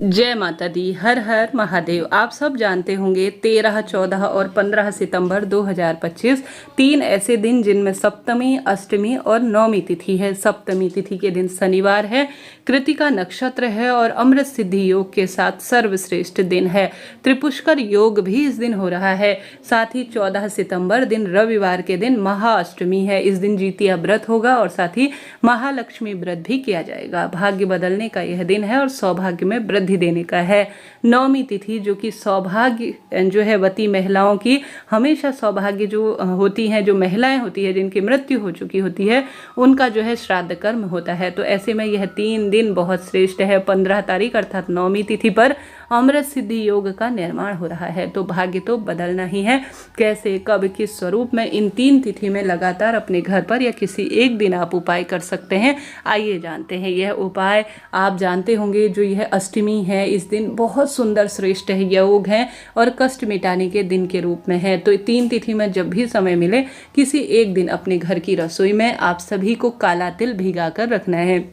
जय माता दी। हर हर महादेव। आप सब जानते होंगे 13, 14 और 15 सितंबर 2025 तीन ऐसे दिन जिनमें सप्तमी, अष्टमी और नवमी तिथि है। सप्तमी तिथि के दिन शनिवार है, कृतिका नक्षत्र है और अमृत सिद्धि योग के साथ सर्वश्रेष्ठ दिन है। त्रिपुष्कर योग भी इस दिन हो रहा है। साथ ही 14 सितंबर दिन रविवार के दिन महाअष्टमी है। इस दिन जीतिया व्रत होगा और साथ ही महालक्ष्मी व्रत भी किया जाएगा। भाग्य बदलने का यह दिन है और सौभाग्य में वृद्धि देने का है। नवमी तिथि जो कि सौभाग्य जो है वती महिलाओं की, हमेशा सौभाग्य जो होती हैं, जो महिलाएं होती है जिनकी मृत्यु हो चुकी होती है, उनका जो है श्राद्ध कर्म होता है। तो ऐसे में यह 3 दिन बहुत श्रेष्ठ है। 15 तारीख अर्थात नवमी तिथि पर अमृत सिद्धि योग का निर्माण हो रहा है। तो भाग्य तो बदलना ही है। कैसे, कब, किस स्वरूप में इन 3 तिथि में लगातार अपने घर पर या किसी एक दिन आप उपाय कर सकते हैं, आइए जानते हैं। यह उपाय आप जानते होंगे, जो यह अष्टमी है, इस दिन बहुत सुंदर श्रेष्ठ है, योग है और कष्ट मिटाने के दिन के रूप में है। तो 3 तिथि में जब भी समय मिले, किसी एक दिन अपने घर की रसोई में आप सभी को काला तिल भिगा कर रखना है।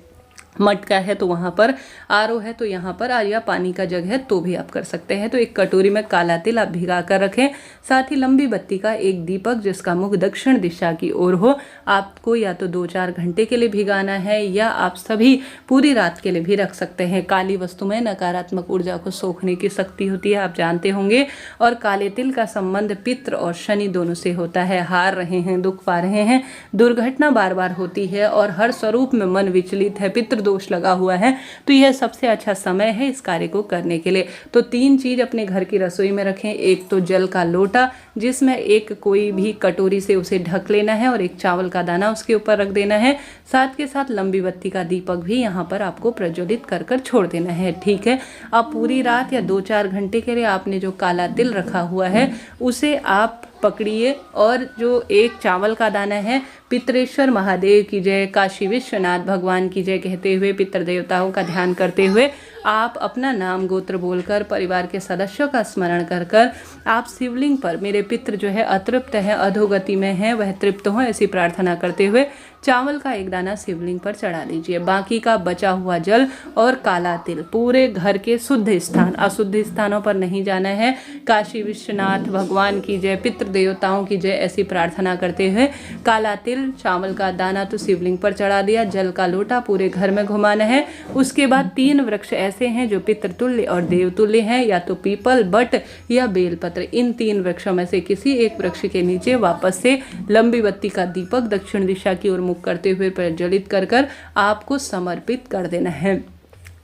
मटका है तो वहाँ पर, आरओ है तो यहाँ पर, या पानी का जग है तो भी आप कर सकते हैं। तो एक कटोरी में काला तिल आप भिगा कर रखें। साथ ही लंबी बत्ती का एक दीपक जिसका मुख दक्षिण दिशा की ओर हो, आपको या तो 2-4 घंटे के लिए भिगाना है या आप सभी पूरी रात के लिए भी रख सकते हैं। काली वस्तु में नकारात्मक ऊर्जा को सोखने की शक्ति होती है, आप जानते होंगे। और काले तिल का संबंध पितृ और शनि दोनों से होता है। हार रहे हैं, दुख पा रहे हैं, दुर्घटना बार बार होती है और हर स्वरूप में मन विचलित है, पितृ दोष लगा हुआ है, तो यह सबसे अच्छा समय है इस कार्य को करने के लिए। तो 3 चीज अपने घर की रसोई में रखें। एक तो जल का लोटा जिसमें एक कोई भी कटोरी से उसे ढक लेना है और एक चावल का दाना उसके ऊपर रख देना है। साथ के साथ लंबी बत्ती का दीपक भी यहाँ पर आपको प्रज्वलित कर कर छोड़ देना है। ठीक है, अब पूरी रात या 2-4 घंटे के लिए आपने जो काला तिल रखा हुआ है उसे आप पकड़िए और जो एक चावल का दाना है, पितरेश्वर महादेव की जय, काशी विश्वनाथ भगवान की जय कहते हुए, पितृ देवताओं का ध्यान करते हुए आप अपना नाम गोत्र बोलकर, परिवार के सदस्यों का स्मरण कर कर आप शिवलिंग पर, मेरे पितृ जो है अतृप्त है, अधोगति में है, वह तृप्त हो, ऐसी प्रार्थना करते हुए चावल का एक दाना शिवलिंग पर चढ़ा दीजिए। बाकी का बचा हुआ जल और काला तिल पूरे घर के शुद्ध स्थान, अशुद्ध स्थानों पर नहीं जाना है। काशी विश्वनाथ भगवान की जय, पितृ देवताओं की जय, ऐसी प्रार्थना करते हुए काला तिल, चावल का दाना तो शिवलिंग पर चढ़ा दिया, जल का लोटा पूरे घर में घुमाना है। उसके बाद 3 वृक्ष ऐसे हैं जो पितृतुल्य और देवतुल्य हैं, या तो पीपल, बट या बेलपत्र। इन 3 वृक्षों में से किसी एक वृक्ष के नीचे वापस से लंबी बत्ती का दीपक दक्षिण दिशा की ओर मुख करते हुए प्रज्वलित कर कर आपको समर्पित कर देना है।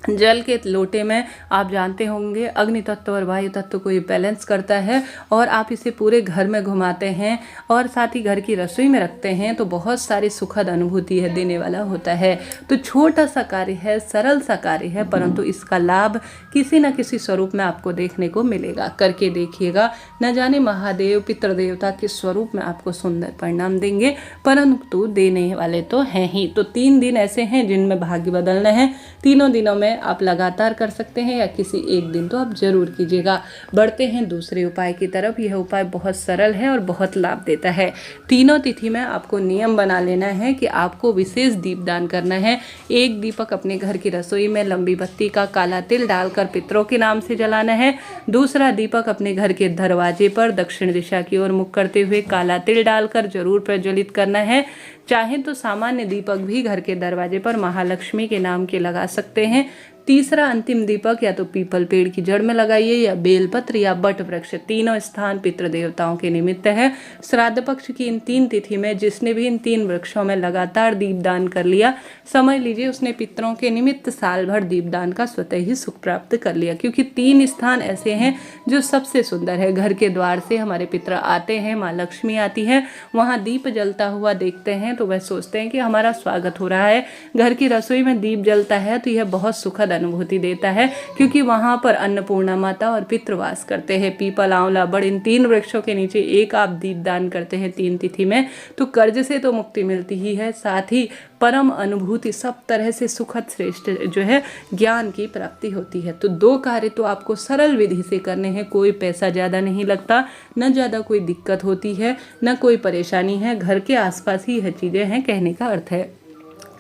जल के लोटे में आप जानते होंगे अग्नि तत्व और वायु तत्व को ये बैलेंस करता है और आप इसे पूरे घर में घुमाते हैं और साथ ही घर की रसोई में रखते हैं तो बहुत सारी सुखद अनुभूति है देने वाला होता है। तो छोटा सा कार्य है, सरल सा कार्य है, परंतु इसका लाभ किसी न किसी स्वरूप में आपको देखने को मिलेगा। करके देखिएगा, न जाने महादेव पितृ देवता किस स्वरूप में आपको सुंदर परिणाम देंगे, परंतु देने वाले तो हैं ही। तो 3 दिन ऐसे हैं जिनमें भाग्य बदलना है। तीनों दिनों में आप लगातार कर सकते हैं या किसी एक दिन तो आप जरूर कीजिएगा। बढ़ते हैं दूसरे उपाय की तरफ। यह उपाय बहुत सरल है और बहुत लाभ देता है। तीनों तिथि में आपको नियम बना लेना है कि आपको विशेष दीपदान करना है। एक दीपक अपने घर की रसोई में लंबी बत्ती का काला तिल डालकर पितरों के नाम से जलाना है। दूसरा दीपक अपने घर के दरवाजे पर दक्षिण दिशा की ओर मुख करते हुए काला तिल डालकर जरूर प्रज्वलित करना है। चाहे तो सामान्य दीपक भी घर के दरवाजे पर महालक्ष्मी के नाम के लगा सकते हैं। तीसरा अंतिम दीपक या तो पीपल पेड़ की जड़ में लगाइए या बेलपत्र या बट वृक्ष, तीनों स्थान पितृ देवताओं के निमित्त है। श्राद्ध पक्ष की इन 3 तिथि में जिसने भी इन 3 वृक्षों में लगातार दीपदान कर लिया, समझ लीजिए उसने पितरों के निमित्त साल भर दीपदान का स्वतः ही सुख प्राप्त कर लिया। क्योंकि 3 स्थान ऐसे हैं जो सबसे सुंदर है। घर के द्वार से हमारे पितर आते हैं, माँ लक्ष्मी आती है, वहाँ दीप जलता हुआ देखते हैं तो वह सोचते हैं कि हमारा स्वागत हो रहा है। घर की रसोई में दीप जलता है तो यह बहुत सुखद अनुभूति देता है, क्योंकि वहां पर अन्नपूर्णा माता और पितृवास करते हैं। पीपल, आंवला, बड़, इन 3 वृक्षों के नीचे एक आप दीपदान करते हैं 3 तिथि में तो कर्ज से तो मुक्ति मिलती ही है, साथ ही परम अनुभूति, सब तरह से सुखद श्रेष्ठ जो है ज्ञान की प्राप्ति होती है। तो 2 कार्य तो आपको सरल विधि से करने हैं। कोई पैसा ज़्यादा नहीं लगता, न ज़्यादा कोई दिक्कत होती है, न कोई परेशानी है। घर के आसपास ही यह चीज़ें हैं, कहने का अर्थ है।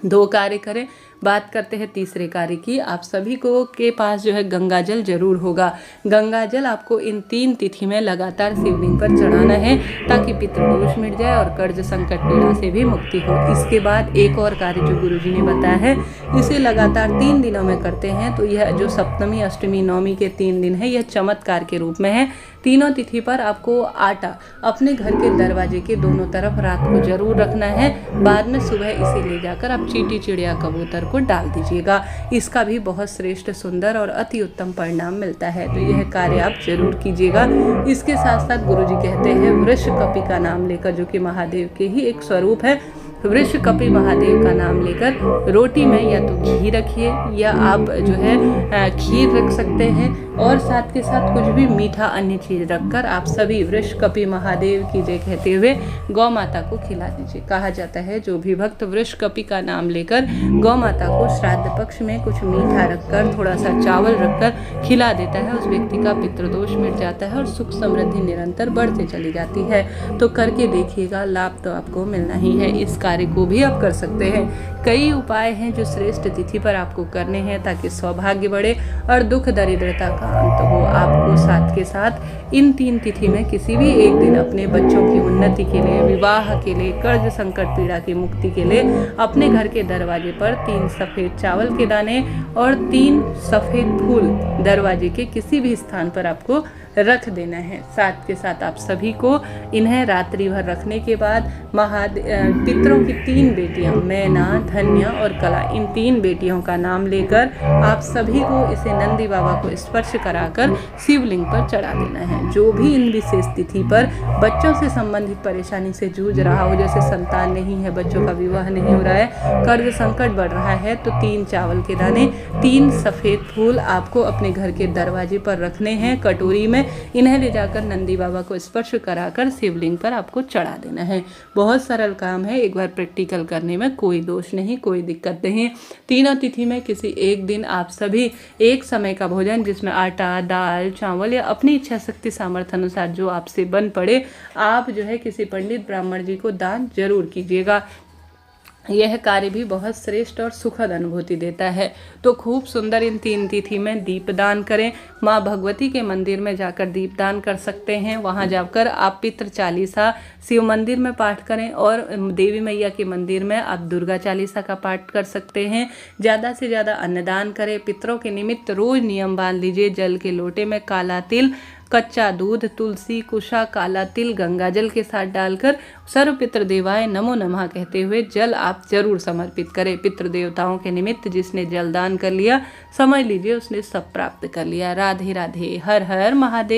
2 कार्य करें, बात करते हैं तीसरे कार्य की। आप सभी को के पास जो है गंगा जल जरूर होगा। गंगा जल आपको इन 3 तिथि में लगातार शिवलिंग पर चढ़ाना है ताकि पितृदोष मिट जाए और कर्ज संकट पीड़ा से भी मुक्ति हो। इसके बाद एक और कार्य जो गुरुजी ने बताया है, इसे लगातार 3 दिनों में करते हैं तो यह जो सप्तमी, अष्टमी, नवमी के 3 दिन है, यह चमत्कार के रूप में है। तीनों तिथि पर आपको आटा अपने घर के दरवाजे के दोनों तरफ रात को जरूर रखना है। बाद में सुबह इसे ले जाकर आप चींटी, चिड़िया, कबूतर को डाल दीजिएगा। इसका भी बहुत श्रेष्ठ, सुंदर और अति उत्तम परिणाम मिलता है। तो यह कार्य आप जरूर कीजिएगा। इसके साथ साथ गुरुजी कहते हैं वृषकपि का नाम लेकर, जो कि महादेव के ही एक स्वरूप है, वृषकपि महादेव का नाम लेकर रोटी में या तो घी रखिए या आप जो है खीर रख सकते हैं और साथ के साथ कुछ भी मीठा अन्य चीज रखकर आप सभी वृषकपि महादेव की जय कहते हुए गौ माता को खिला दीजिए। कहा जाता है जो भी भक्त वृषकपि का नाम लेकर गौ माता को श्राद्ध पक्ष में कुछ मीठा रखकर, थोड़ा सा चावल रखकर खिला देता है, उस व्यक्ति का पितृदोष मिट जाता है और सुख समृद्धि निरंतर बढ़ते चली जाती है। तो करके देखिएगा, लाभ तो आपको मिलना ही है। इस कार्य को भी आप कर सकते हैं। कई उपाय हैं जो श्रेष्ठ तिथि पर आपको करने हैं ताकि सौभाग्य बढ़े और दुख दरिद्रता का अंत हो। आपको साथ के साथ इन 3 तिथि में किसी भी एक दिन अपने बच्चों की उन्नति के लिए, विवाह के लिए, कर्ज संकट पीड़ा की मुक्ति के लिए अपने घर के दरवाजे पर 3 सफ़ेद चावल के दाने और 3 सफ़ेद फूल दरवाजे के किसी भी स्थान पर आपको रख देना है। साथ के साथ आप सभी को इन्हें रात्रि भर रखने के बाद पितरों की 3 बेटियां, मैना, धन्य और कला, इन 3 बेटियों का नाम लेकर आप सभी को इसे नंदी बाबा को स्पर्श कराकर शिवलिंग पर चढ़ा देना है। जो भी इन विशेष तिथि पर बच्चों से संबंधित परेशानी से जूझ रहा हो, जैसे संतान नहीं है, बच्चों का विवाह नहीं हो रहा है, कर्ज संकट बढ़ रहा है, तो 3 चावल के दाने, 3 सफ़ेद फूल आपको अपने घर के दरवाजे पर रखने हैं कटोरी में। इन्हें ले जाकर नंदी बाबा को स्पर्श कराकर शिवलिंग पर आपको चढ़ा देना है। बहुत सरल काम है, एक बार प्रैक्टिकल करने में कोई दोष नहीं, कोई दिक्कत नहीं। तीनों तिथि में किसी एक दिन आप सभी एक समय का भोजन, जिसमें आटा, दाल, चावल या अपनी इच्छा शक्ति सामर्थ्य अनुसार जो आपसे बन पड़े, आप जो है किसी पंडित ब्राह्मण जी को दान जरूर कीजिएगा। यह कार्य भी बहुत श्रेष्ठ और सुखद अनुभूति देता है। तो खूब सुंदर इन 3 तिथि में दीपदान करें। माँ भगवती के मंदिर में जाकर दीपदान कर सकते हैं। वहाँ जाकर आप पितृ चालीसा शिव मंदिर में पाठ करें और देवी मैया के मंदिर में आप दुर्गा चालीसा का पाठ कर सकते हैं। ज़्यादा से ज़्यादा अन्नदान करें। पितरों के निमित्त रोज नियम बांध लीजिए। जल के लोटे में काला तिल, कच्चा दूध, तुलसी, कुशा, काला तिल गंगा जल के साथ डालकर सर्व पितृ देवाय नमो नमः कहते हुए जल आप जरूर समर्पित करें। पितृ देवताओं के निमित्त जिसने जल दान कर लिया, समझ लीजिए उसने सब प्राप्त कर लिया। राधे राधे। हर हर महादेव।